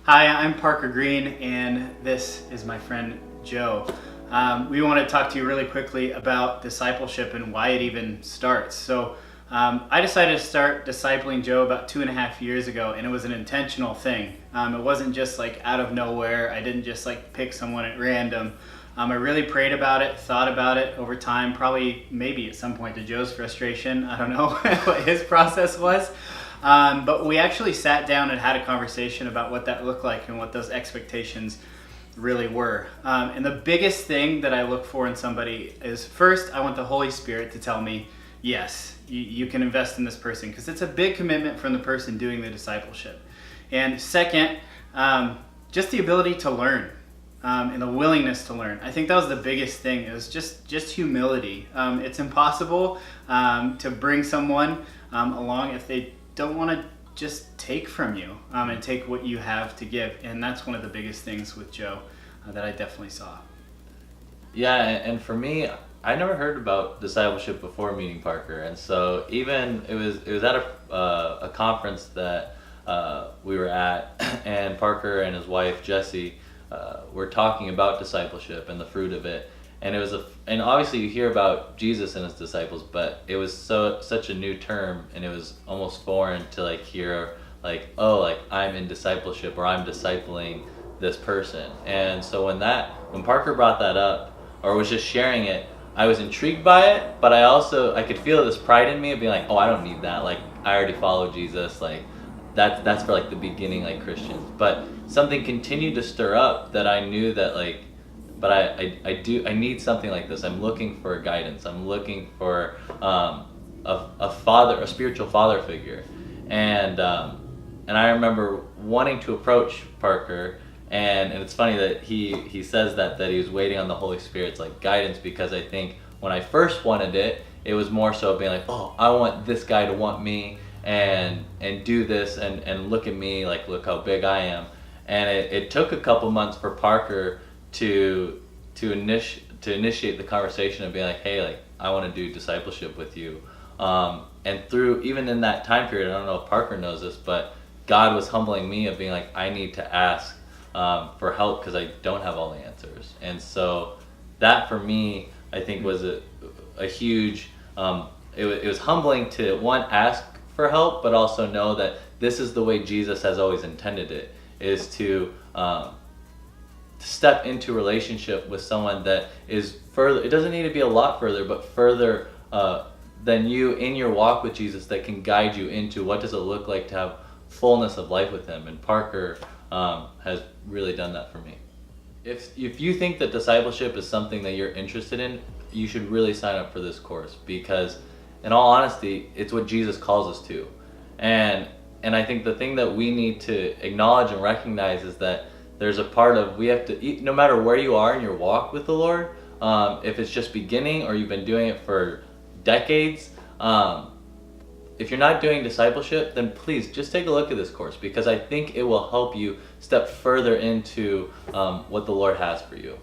Hi, I'm Parker Green, and this is my friend Joe. We want to talk to you really quickly about discipleship and why it even starts. I decided to start discipling Joe about 2.5 years ago, and it was an intentional thing. It wasn't just like out of nowhere. I didn't just like pick someone at random. I really prayed about it, thought about it over time, probably maybe at some point to Joe's frustration. I don't know what his process was. But we actually sat down and had a conversation about what that looked like and what those expectations really were. And the biggest thing that I look for in somebody is, first, I want the Holy Spirit to tell me, yes, you can invest in this person, because it's a big commitment from the person doing the discipleship. And second, just the ability to learn. And the willingness to learn. I think that was the biggest thing. It was just humility. It's impossible to bring someone along if they don't want to just take from you and take what you have to give. And that's one of the biggest things with Joe that I definitely saw. Yeah, and for me, I never heard about discipleship before meeting Parker, and so even it was at a conference that we were at, and Parker and his wife Jessie were talking about discipleship and the fruit of it, and it was and obviously you hear about Jesus and his disciples, but it was such a new term, and it was almost foreign to like hear like, oh, like I'm in discipleship or I'm discipling this person. And so when Parker brought that up or was just sharing it, I was intrigued by it, but I could feel this pride in me of being like, oh, I don't need that, like I already follow Jesus, like that's for like the beginning like Christians. But something continued to stir up that I knew that like, but I need something like this. I'm looking for guidance. I'm looking for a spiritual father figure, and I remember wanting to approach Parker, and it's funny that he says that he was waiting on the Holy Spirit's like guidance, because I think when I first wanted it, it was more so being like, oh, I want this guy to want me and do this and look at me, like look how big I am. And it took a couple months for Parker to initiate the conversation of being like, hey, like I want to do discipleship with you. And through even in that time period, I don't know if Parker knows this, but God was humbling me of being like, I need to ask for help because I don't have all the answers. And so that for me, I think was a huge. It was humbling to ask for help, but also know that this is the way Jesus has always intended it, is to step into relationship with someone that is further. It doesn't need to be a lot further, but further than you in your walk with Jesus, that can guide you into what does it look like to have fullness of life with him. And Parker has really done that for me. If you think that discipleship is something that you're interested in, you should really sign up for this course, because in all honesty, it's what Jesus calls us to. And I think the thing that we need to acknowledge and recognize is that there's a part of, we have to, no matter where you are in your walk with the Lord, if it's just beginning or you've been doing it for decades, if you're not doing discipleship, then please just take a look at this course, because I think it will help you step further into what the Lord has for you.